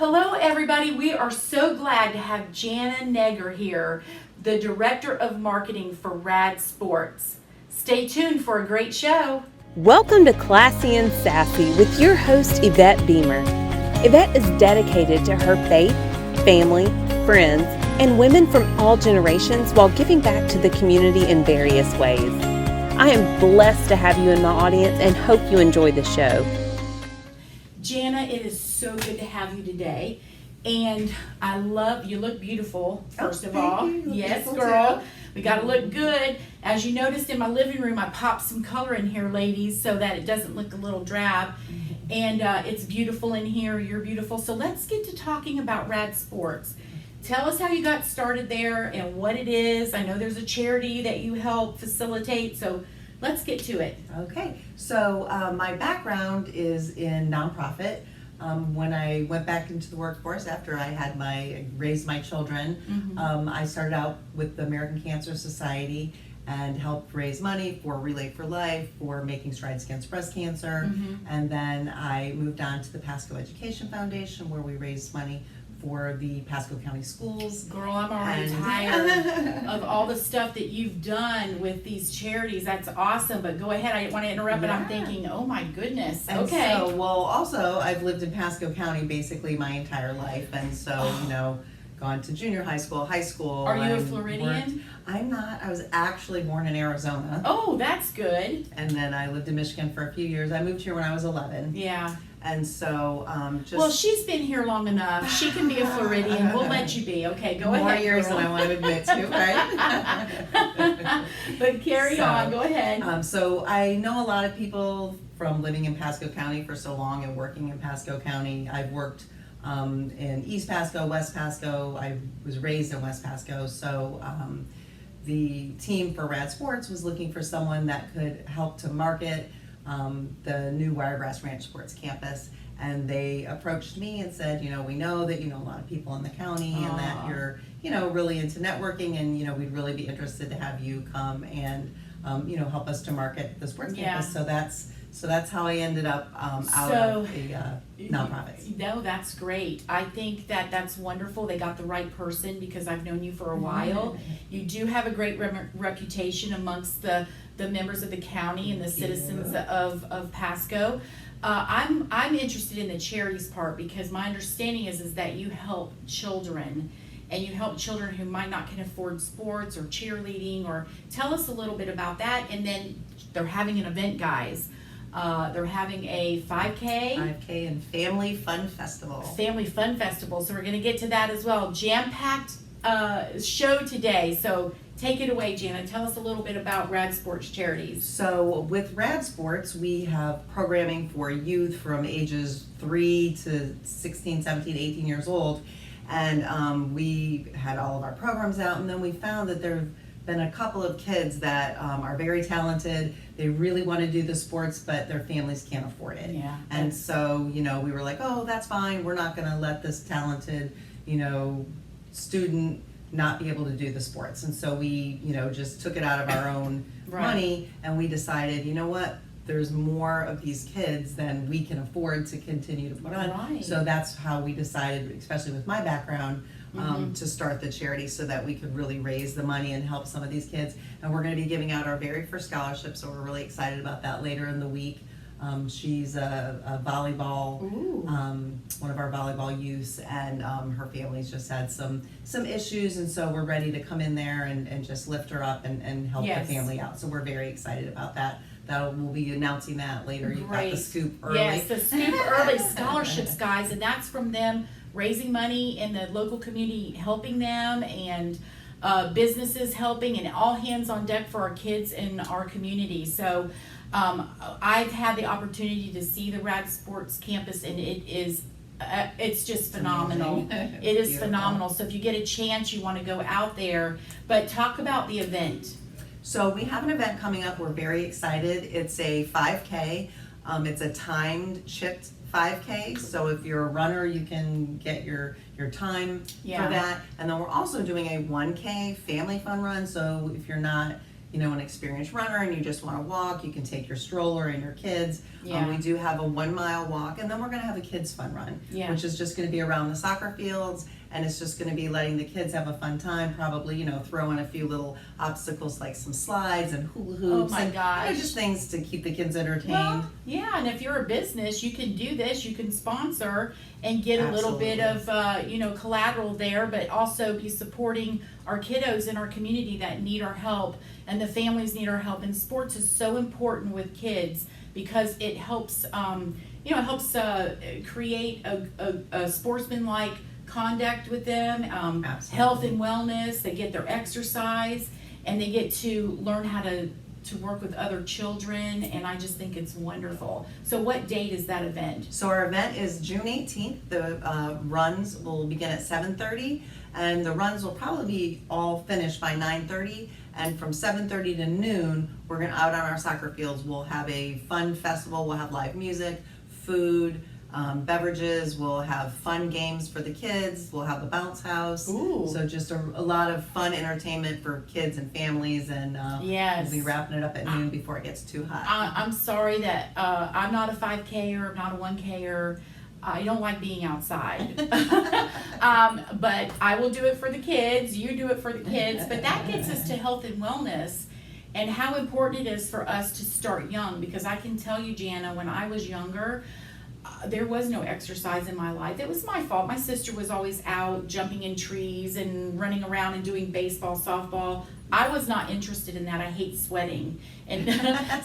Hello everybody, we are so glad to have Jannah Nager here, the Director of Marketing for Radd Sports. Stay tuned for a great show. Welcome to Classy and Sassy with your host Yvette Beamer. Yvette is dedicated to her faith, family, friends, and women from all generations while giving back to the community in various ways. I am blessed to have you in my audience and hope you enjoy the show. Jannah, it is so good to have you today. And I love, you look beautiful, first of all. Yes, girl. Too. We got to look good. As you noticed in my living room, I popped some color in here, ladies, so that it doesn't look a little drab. And it's beautiful in here. You're beautiful. So let's get to talking about Radd Sports. Tell us how you got started there and what it is. I know there's a charity that you help facilitate, so let's get to it. Okay, so my background is in nonprofit. When I went back into the workforce after I had raised my children, I started out with the American Cancer Society and helped raise money for Relay for Life, for making strides against breast cancer. And then I moved on to the Pasco Education Foundation, where we raised money for the Pasco County Schools. Girl, I'm already tired of all the stuff that you've done with these charities. That's awesome, but go ahead. I didn't want to interrupt, but I'm thinking, oh my goodness. And okay. So, well, also, I've lived in Pasco County basically my entire life, and so, gone to junior high school, high school. Are you a and Floridian? I'm not. I was actually born in Arizona. Oh, that's good. And then I lived in Michigan for a few years. I moved here when I was 11. Yeah. And so, well, she's been here long enough. She can be a Floridian. We'll let you be. Okay, go ahead. More years girl. than I want to admit to, right? But carry on. Go ahead. So I know a lot of people from living in Pasco County for so long and working in Pasco County. I've worked in East Pasco, West Pasco. I was raised in West Pasco. So the team for Radd Sports was looking for someone that could help to market the new Wiregrass Ranch Sports Campus, and they approached me and said, we know that you know a lot of people in the county and that you're, really into networking, and we'd really be interested to have you come and help us to market the sports campus. So that's how I ended up out of the nonprofits. No, that's great. I think that's wonderful. They got the right person because I've known you for a while. You do have a great reputation amongst the members of the county and the citizens of Pasco. I'm interested in the charities part because my understanding is that you help children, and you help children who might not can afford sports or cheerleading. Or tell us a little bit about that. And then they're having an event, guys. They're having a 5K and Family Fun Festival. Family Fun Festival. So we're going to get to that as well. Jam-packed show today. So take it away, Jannah. Tell us a little bit about Radd Sports Charities. So with Radd Sports, we have programming for youth from ages 3 to 16, 17, 18 years old. And we had all of our programs out, and then we found that there have been a couple of kids that are very talented. They really want to do the sports, but their families can't afford it. Yeah. And so, we were like, oh, that's fine. We're not going to let this talented, student not be able to do the sports. And so we, just took it out of our own money, and we decided, you know what? There's more of these kids than we can afford to continue to put on. Right. So that's how we decided, especially with my background, to start the charity so that we could really raise the money and help some of these kids. And we're going to be giving out our very first scholarship, so we're really excited about that later in the week. She's a volleyball, one of our volleyball youths, and her family's just had some issues, and so we're ready to come in there and just lift her up and help the family out. So we're very excited about that. We'll be announcing that later. You've got the scoop early. Yes, the scoop early scholarships, guys, and that's from them raising money in the local community, helping them, and businesses helping, and all hands on deck for our kids in our community. So I've had the opportunity to see the Radd Sports Campus, and it's just phenomenal. It is phenomenal. So if you get a chance, you want to go out there. But talk about the event. So we have an event coming up. We're very excited. It's a 5K. It's a timed, chipped 5K. So if you're a runner, you can get your time for that. And then we're also doing a 1K family fun run. So if you're not an experienced runner and you just want to walk, you can take your stroller and your kids. Yeah. We do have a 1 mile walk, and then we're going to have a kids fun run, which is just going to be around the soccer fields, and it's just going to be letting the kids have a fun time, probably, throw in a few little obstacles like some slides and hula hoops. Oh my gosh. Just things to keep the kids entertained. Well, yeah, and if you're a business, you can do this, you can sponsor and get a little bit of, collateral there, but also be supporting our kiddos in our community that need our help, and the families need our help. And sports is so important with kids because it helps, create a sportsman-like conduct with them, health and wellness. They get their exercise, and they get to learn how to work with other children, and I just think it's wonderful. So what date is that event? So our event is June 18th. The runs will begin at 7:30, and the runs will probably be all finished by 9:30. And from 7:30 to noon, we're gonna out on our soccer fields. We'll have a fun festival. We'll have live music, food, beverages. We'll have fun games for the kids. We'll have a bounce house. Ooh. So just a lot of fun entertainment for kids and families. And Yes. we'll be wrapping it up at noon before it gets too hot. I'm sorry that I'm not a 5K-er, I'm not a 1K-er. I don't like being outside. But I will do it for the kids, you do it for the kids, but that gets us to health and wellness and how important it is for us to start young, because I can tell you, Jannah, when I was younger, there was no exercise in my life. It was my fault. My sister was always out jumping in trees and running around and doing baseball, softball. I was not interested in that. I hate sweating. And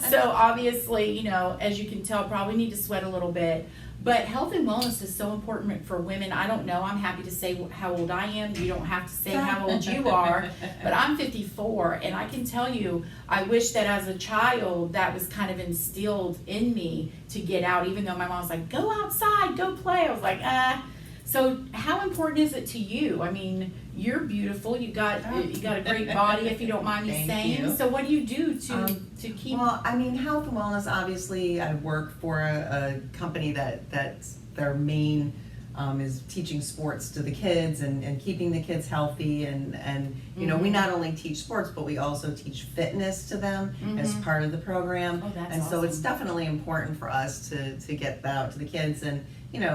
so obviously, as you can tell, probably need to sweat a little bit. But health and wellness is so important for women. I don't know. I'm happy to say how old I am. You don't have to say how old you are. But I'm 54, and I can tell you, I wish that as a child that was kind of instilled in me to get out, even though my mom was like, go outside, go play. I was like, So how important is it to you? I mean, you're beautiful. You got a great body, if you don't mind me saying. You. So what do you do to keep? Well, I mean, health and wellness. Obviously, I work for a company that's their main is teaching sports to the kids and keeping the kids healthy. And we not only teach sports, but we also teach fitness to them as part of the program. Oh, that's and awesome. so it's definitely important for us to get that out to the kids. And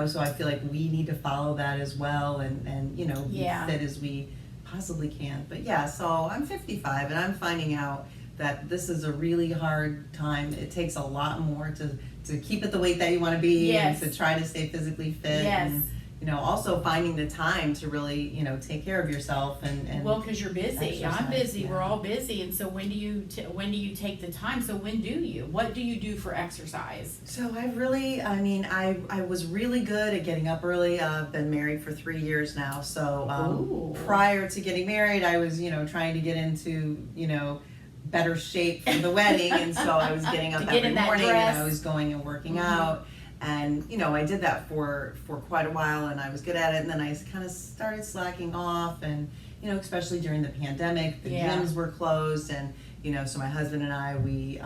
so I feel like we need to follow that as well, and be fit as we possibly can. But yeah, so I'm 55, and I'm finding out that this is a really hard time. It takes a lot more to keep it the weight that you want to be, and to try to stay physically fit. Yes. And also finding the time to really take care of yourself and Well, because you're busy. exercise, I'm busy. yeah. We're all busy. And so when do you take the time? So when do you? What do you do for exercise? So I was really good at getting up early. I've been married for 3 years now. So prior to getting married, I was, trying to get into, better shape for the wedding. And so I was getting up every morning and I was going and working out. And, I did that for quite a while, and I was good at it. And then I kind of started slacking off, and, especially during the pandemic, the gyms were closed. And, so my husband and I, we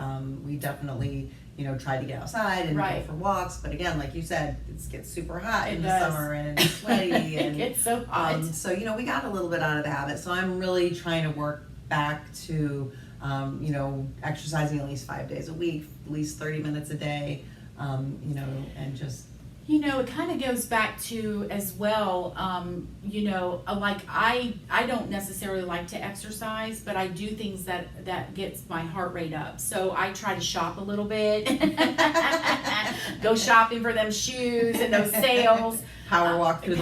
definitely, tried to get outside and go for walks. But again, like you said, it gets super hot in the summer, and it's sweaty. It And gets so hot. so, we got a little bit out of the habit. So I'm really trying to work back to, exercising at least 5 days a week, at least 30 minutes a day. And just it kind of goes back to as well, like I don't necessarily like to exercise, but I do things that gets my heart rate up. So I try to shop a little bit, go shopping for them shoes and those sales. Power walk through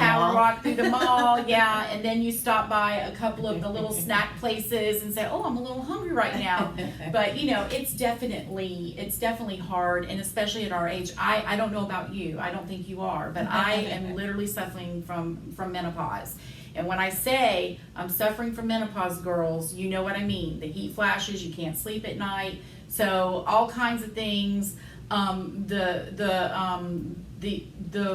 the mall, yeah, and then you stop by a couple of the little snack places and say, oh, I'm a little hungry right now. But it's definitely hard, and especially at our age. I don't know about you, I don't think you are, but I am literally suffering from menopause. And when I say I'm suffering from menopause, girls, you know what I mean. The heat flashes, you can't sleep at night, so all kinds of things. The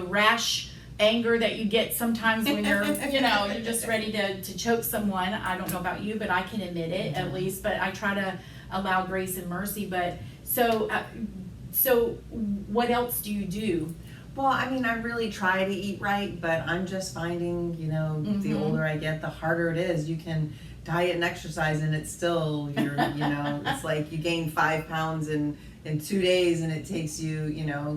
rash anger that you get sometimes when you're you're just ready to choke someone. I don't know about you, but I can admit it at least. But I try to allow grace and mercy. But so what else do you do? Well, I really try to eat right, but I'm just finding, the older I get, the harder it is. You can diet and exercise, and it's still, it's like you gain 5 pounds in 2 days, and it takes you,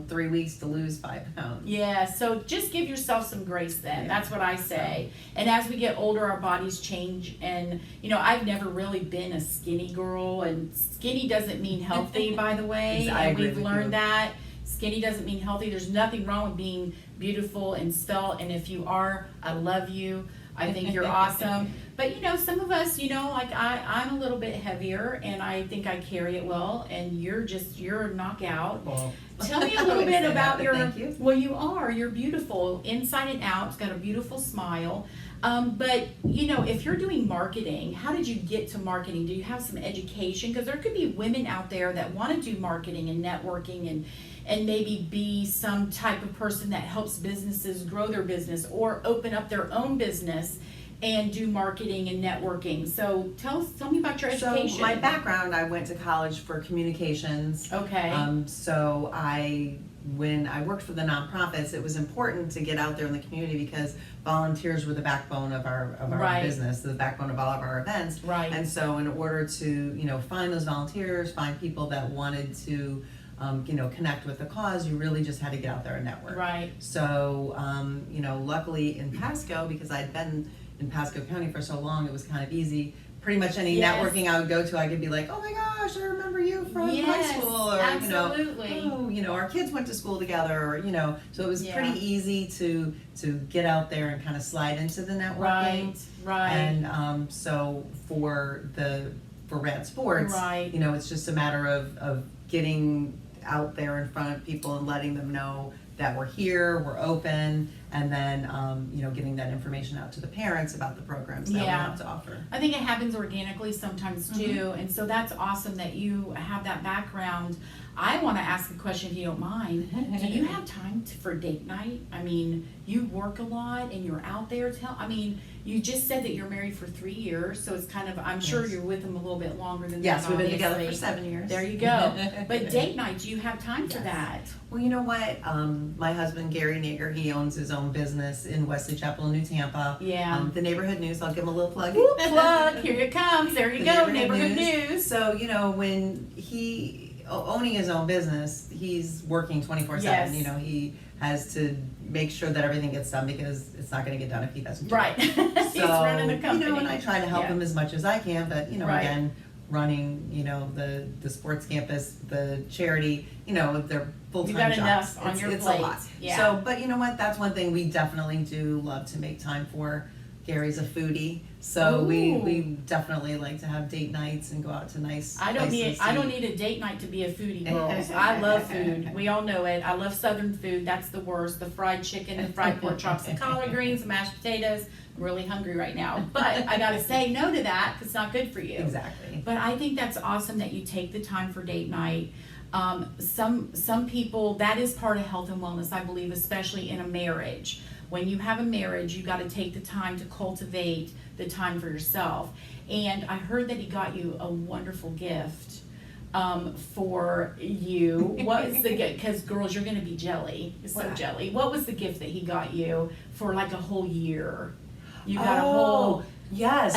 3 weeks to lose 5 pounds. Yeah, so just give yourself some grace then. That's what I say. And as we get older, our bodies change. And, I've never really been a skinny girl. And skinny doesn't mean healthy, by the way. I And agree we've with learned you. that. Skinny doesn't mean healthy. There's nothing wrong with being beautiful and svelte. And if you are, I love you. I think you're awesome. But some of us, like I'm a little bit heavier, and I think I carry it well, and you're a knockout. Well, Tell me a I little wouldn't bit say about that, your, but thank you. well, you're beautiful inside and out. It's got a beautiful smile. But if you're doing marketing, how did you get to marketing? Do you have some education? Because there could be women out there that want to do marketing and networking and maybe be some type of person that helps businesses grow their business or open up their own business and do marketing and networking. So tell me about your education. So my background, I went to college for communications. Okay. So when I worked for the nonprofits, it was important to get out there in the community because volunteers were the backbone of our Right. business, the backbone of all of our events. Right. And so in order to, find those volunteers, find people that wanted to, connect with the cause, you really just had to get out there and network. Right. So, luckily in Pasco, because I'd been in Pasco County for so long, it was kind of easy. Pretty much any Yes. networking I would go to, I could be like, oh my gosh, I remember you from high Yes, school, or absolutely. our kids went to school together, or so it was Yeah. pretty easy to get out there and kind of slide into the networking. Right. And so for Radd Sports, Right. it's just a matter of getting out there in front of people and letting them know that we're here, we're open, and then getting that information out to the parents about the programs that we Yeah. have to offer. I think it happens organically sometimes too, and so that's awesome that you have that background. I want to ask a question if you don't mind. Do you have time for date night? I mean, you work a lot and you're out there. You just said that you're married for 3 years, so it's kind of, I'm sure Yes. you're with them a little bit longer than Yes, that. we've been together for obviously. 7 years. There you go. But date night, do you have time for Yes. that? Well, you know what? My husband, Gary Nager, he owns his own business in Wesley Chapel, New Tampa. Yeah. The Neighborhood News, I'll give him a little plug. Whoop, plug, here it comes. There you The go, neighborhood news. So, when owning his own business, he's working 24/7. Yes. He has to make sure that everything gets done because it's not going to get done if he doesn't do Right. it. He's running the company. And I try to help Yeah. him as much as I can, but, Right. again, running, the sports campus, the charity, they're full-time You've got jobs. enough on It's- your it's plate. a lot. Yeah. So, but you know what? That's one thing we definitely do love to make time for. Gary's a foodie, so Ooh. we definitely like to have date nights and go out to nice I don't places need a date night to be a foodie, girls. I love food. We all know it. I love Southern food. That's the worst. The fried chicken, the fried pork chops, the collard greens, the mashed potatoes. I'm really hungry right now, but I gotta say no to that because it's not good for you. Exactly. But I think that's awesome that you take the time for date night. Some people, that is part of health and wellness, I believe, especially in a marriage. When you have a marriage, you got to take the time to cultivate the time for yourself. And I heard that he got you a wonderful gift for you. What is the gift? Because girls, you're going to be jelly. So Wow. jelly. What was the gift that he got you for like a whole year? You got a whole. Yes.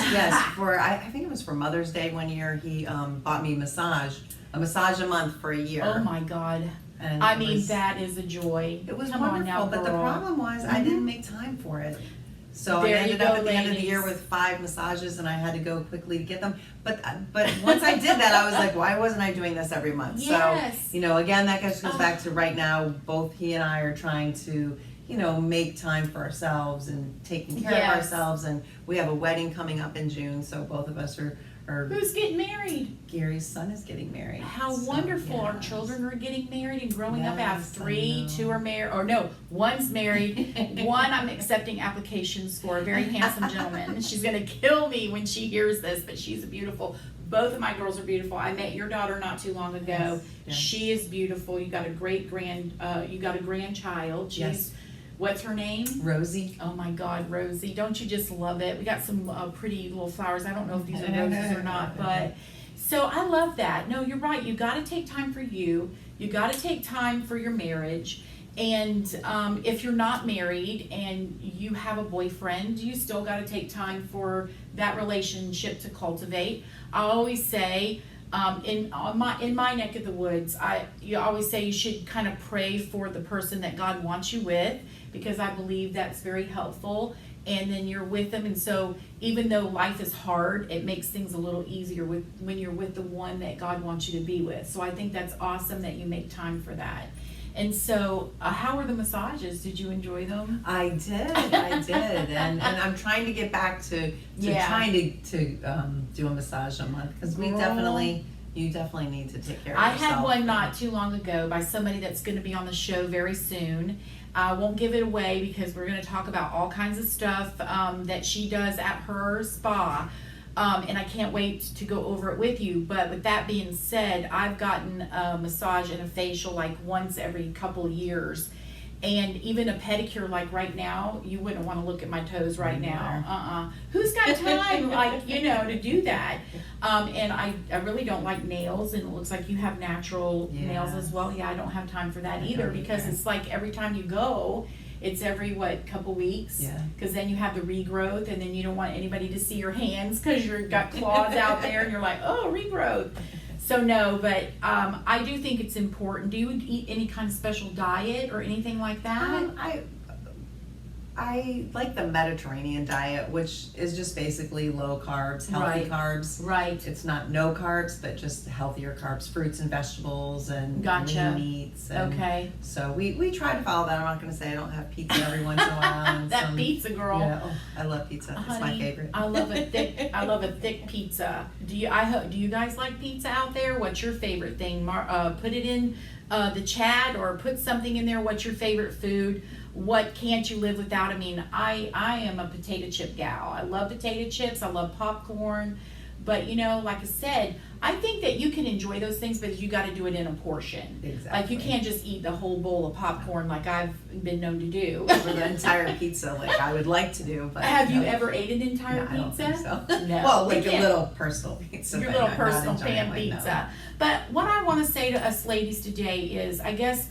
For I think it was for Mother's Day one year. He bought me a massage a month for a year. Oh my God. And I it mean, was- that is a joy. It was Come wonderful, on now, but the girl. problem was I didn't make time for it. So There I you ended up go, at the end of the year ladies. with 5 massages, and I had to go quickly to get them. But once I did that, I was like, why wasn't I doing this every month? Yes. So again, that just goes back to right now. Both he and I are trying to make time for ourselves and taking care Yes. of ourselves. And we have a wedding coming up in June, so both of us are. Who's getting married? Gary's son is getting married. How So, wonderful. Our yes. children are getting married and growing up. I have Yes, I 3, know. 2 are married, or no, one's married. One I'm accepting applications for, a very handsome gentleman. She's gonna kill me when she hears this, but she's a beautiful. Both of my girls are beautiful. I met your daughter not too long ago. Yes, yes. She is beautiful. You got a grandchild. She's, Yes. what's her name? Rosie. Oh my God, Rosie, don't you just love it? We got some pretty little flowers. I don't know if these are roses or not, but so I love that. No, you're right. You got to take time for you. You got to take time for your marriage. And if you're not married and you have a boyfriend, you still got to take time for that relationship to cultivate. I always say, in my neck of the woods, you always say you should kind of pray for the person that God wants you with, because I believe that's very helpful. And then you're with them, and so even though life is hard, it makes things a little easier when you're with the one that God wants you to be with. So I think that's awesome that you make time for that. And so, how were the massages? Did you enjoy them? I did, and I'm trying to get back to trying to do a massage a month, because you definitely need to take care of yourself. I had one not too long ago by somebody that's going to be on the show very soon. I won't give it away because we're going to talk about all kinds of stuff that she does at her spa. And I can't wait to go over it with you. But with that being said, I've gotten a massage and a facial like once every couple of years. And even a pedicure, like right now, you wouldn't want to look at my toes right now. Who's got time, to do that? And I really don't like nails, and it looks like you have natural nails as well. Yeah, I don't have time for that either, because it's like every time you go, it's every, couple weeks? Yeah. Because then you have the regrowth, and then you don't want anybody to see your hands because you've got claws out there, and you're like, oh, regrowth. So no, but I do think it's important. Do you eat any kind of special diet or anything like that? I like the Mediterranean diet, which is just basically low carbs, healthy carbs. Right. It's not no carbs, but just healthier carbs, fruits and vegetables and lean meats. And okay. So we try to follow that. I'm not going to say I don't have pizza every once in a while. And that pizza girl. Yeah, I love pizza. Honey, it's my favorite. I love a thick pizza. Do you guys like pizza out there? What's your favorite thing? Put it in the chat, or put something in there. What's your favorite food? What can't you live without? I mean, I am a potato chip gal. I love potato chips. I love popcorn. But, like I said, I think that you can enjoy those things, but you got to do it in a portion. Exactly. Like, you can't just eat the whole bowl of popcorn like I've been known to do. Or the entire pizza, like I would like to do. But have you ever ate an entire pizza? pizza? I don't think so. No. Well, like a little personal pizza. Your little personal pan pizza. But what I want to say to us ladies today is, I guess,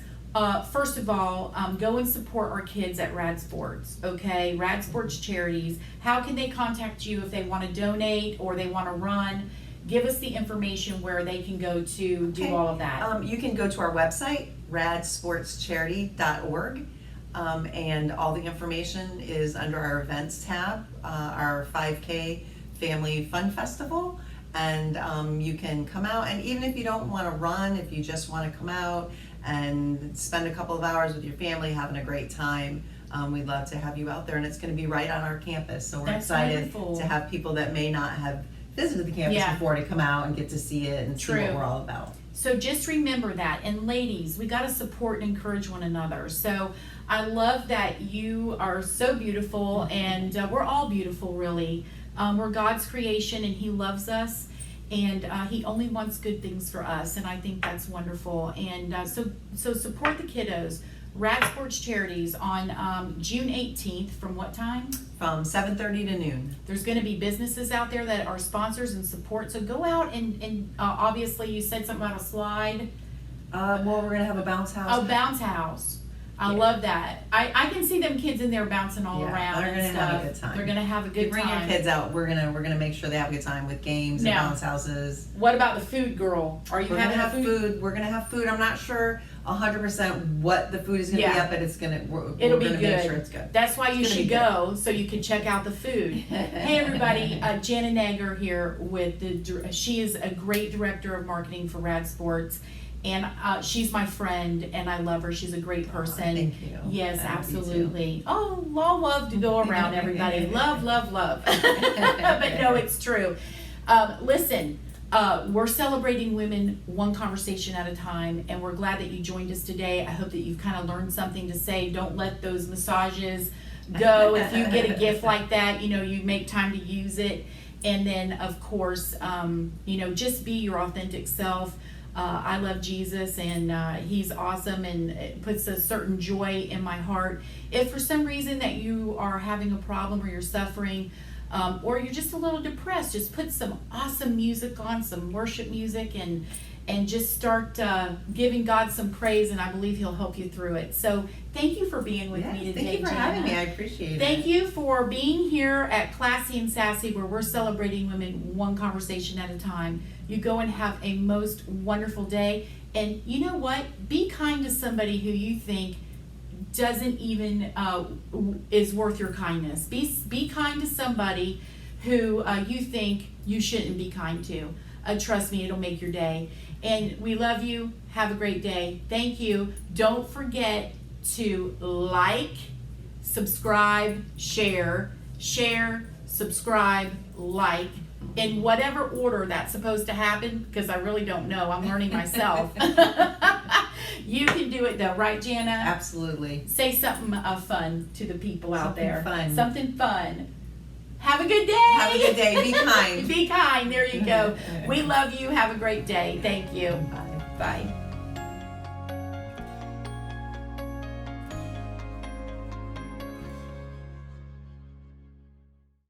first of all, go and support our kids at Radd Sports, okay? Radd Sports Charities. How can they contact you if they want to donate or they want to run? Give us the information where they can go to do all of that. You can go to our website, raddsportscharity.org, and all the information is under our events tab, our 5K Family Fun Festival. And you can come out, and even if you don't want to run, if you just want to come out and spend a couple of hours with your family having a great time, we'd love to have you out there. And it's going to be right on our campus, so we're excited to have people that may not have visited the campus before to come out and get to see it and see what we're all about. So just remember that. And ladies, we got to support and encourage one another. So I love that you are so beautiful, and we're all beautiful, really. We're God's creation, and He loves us, and He only wants good things for us, and I think that's wonderful. And so support the kiddos. Radd Sports Charities on June 18th from what time? From 7:30 to noon. There's going to be businesses out there that are sponsors and support, so go out and obviously you said something about a slide. Well, we're going to have a bounce house. Oh, bounce house. I love that. I can see them kids in there bouncing all around. They're going to have a good time. They're going to have a good time. Bring your kids out. We're gonna make sure they have a good time with games and bounce houses. What about the food, girl? Are you having food? We're gonna have food. I'm not sure 100% what the food is gonna be up, but it's gonna. It'll be good. Make sure it's good. That's why you should go, so you can check out the food. Hey everybody, Jannah Nager here with she is a great director of marketing for Radd Sports. And she's my friend, and I love her. She's a great person. Thank you. Yes, absolutely. Oh, love to go around, everybody. Love. But no, it's true. Listen, we're celebrating women one conversation at a time, and we're glad that you joined us today. I hope that you've kind of learned something to say. Don't let those massages go. If you get a gift like that, you make time to use it. And then, of course, just be your authentic self. I love Jesus, and He's awesome, and it puts a certain joy in my heart. If for some reason that you are having a problem, or you're suffering, or you're just a little depressed, just put some awesome music on, some worship music, and and just start giving God some praise, and I believe He'll help you through it. So thank you for being with me today, Thank you for Jannah. having me. I appreciate it. Thank you for being here at Classy and Sassy, where we're celebrating women one conversation at a time. You go and have a most wonderful day. And you know what? Be kind to somebody who you think doesn't even is worth your kindness. Be kind to somebody who you think you shouldn't be kind to. Trust me, it'll make your day. And we love you. Have a great day. Thank you. Don't forget to like, subscribe, share, subscribe, like, in whatever order that's supposed to happen, because I really don't know. I'm learning myself. You can do it though, right, Jannah? Absolutely. Say something fun to the people out there. Fun. Something fun. Have a good day. Have a good day. Be kind. Be kind. There you go. We love you. Have a great day. Thank you. Bye. Bye.